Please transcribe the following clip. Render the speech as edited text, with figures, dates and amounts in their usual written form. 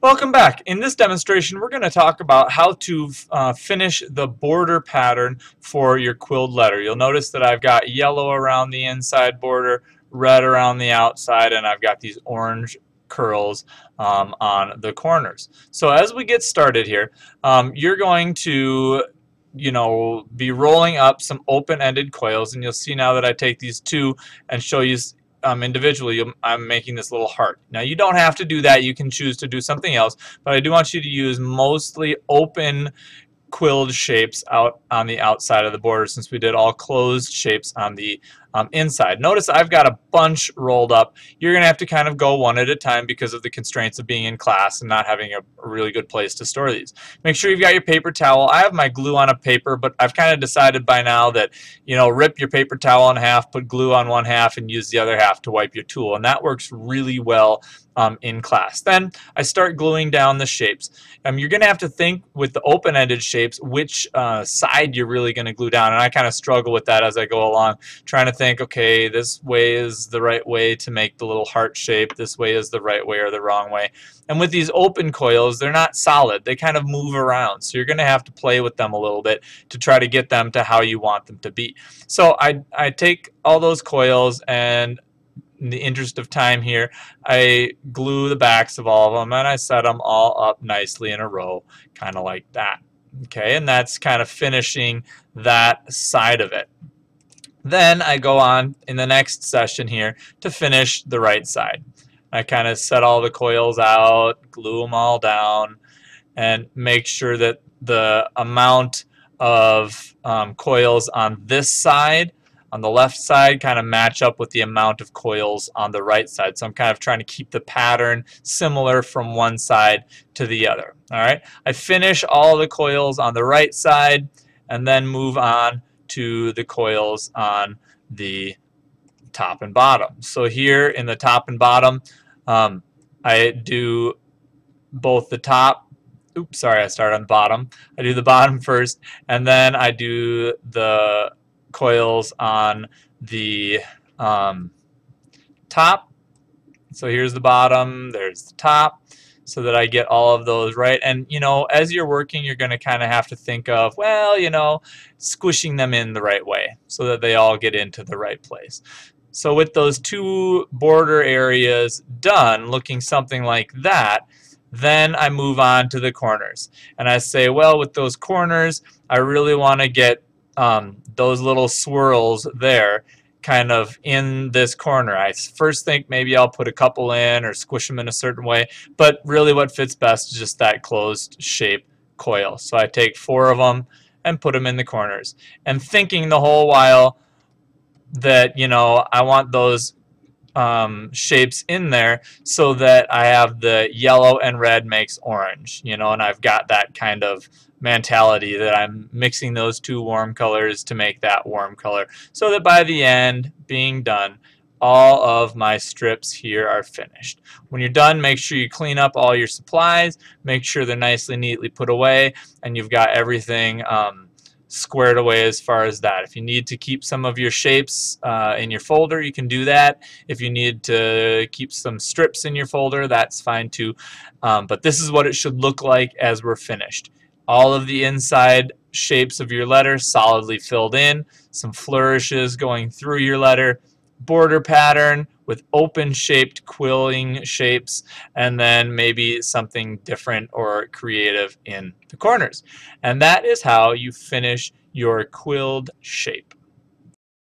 Welcome back. In this demonstration, we're going to talk about how to finish the border pattern for your quilled letter. You'll notice that I've got yellow around the inside border, red around the outside, and I've got these orange curls on the corners. So as we get started here, you're going to be rolling up some open-ended coils, and you'll see now that I take these two and show you individually. I'm making this little heart. Now you don't have to do that. You can choose to do something else, but I do want you to use mostly open quilled shapes out on the outside of the border, since we did all closed shapes on the inside. Notice I've got a bunch rolled up. You're going to have to kind of go one at a time because of the constraints of being in class and not having a really good place to store these. Make sure you've got your paper towel. I have my glue on a paper, but I've kind of decided by now that, rip your paper towel in half, put glue on one half, and use the other half to wipe your tool. And that works really well in class. Then I start gluing down the shapes. You're going to have to think with the open-ended shapes which side you're really going to glue down, and I kind of struggle with that as I go along, trying to think, okay, this way is the right way to make the little heart shape, this way is the right way or the wrong way. And with these open coils, they're not solid. They kind of move around, so you're going to have to play with them a little bit to try to get them to how you want them to be. So I take all those coils, and in the interest of time here, I glue the backs of all of them, and I set them all up nicely in a row, kind of like that. Okay, and that's kind of finishing that side of it. Then I go on in the next session here to finish the right side. I kind of set all the coils out, glue them all down, and make sure that the amount of coils on this side, on the left side, kind of match up with the amount of coils on the right side. So I'm kind of trying to keep the pattern similar from one side to the other. All right, I finish all the coils on the right side and then move on to the coils on the top and bottom. So here in the top and bottom, I do both the top. Oops, sorry, I started on the bottom. I do the bottom first, and then I do the coils on the top. So here's the bottom, there's the top, so that I get all of those right. And as you're working, you're going to kind of have to think of, well, squishing them in the right way so that they all get into the right place. So with those two border areas done, looking something like that, then I move on to the corners. And I say, well, with those corners, I really want to get those little swirls there kind of in this corner. I first think maybe I'll put a couple in or squish them in a certain way, but really what fits best is just that closed shape coil. So I take 4 of them and put them in the corners, and thinking the whole while that I want those shapes in there so that I have the yellow and red makes orange, and I've got that kind of mentality that I'm mixing those two warm colors to make that warm color, so that by the end, being done, all of my strips here are finished. When you're done, make sure you clean up all your supplies, make sure they're nicely, neatly put away, and you've got everything squared away as far as that. If you need to keep some of your shapes in your folder, you can do that. If you need to keep some strips in your folder, that's fine too. But this is what it should look like as we're finished. All of the inside shapes of your letter solidly filled in, some flourishes going through your letter, border pattern with open shaped quilling shapes, and then maybe something different or creative in the corners. And that is how you finish your quilled shape.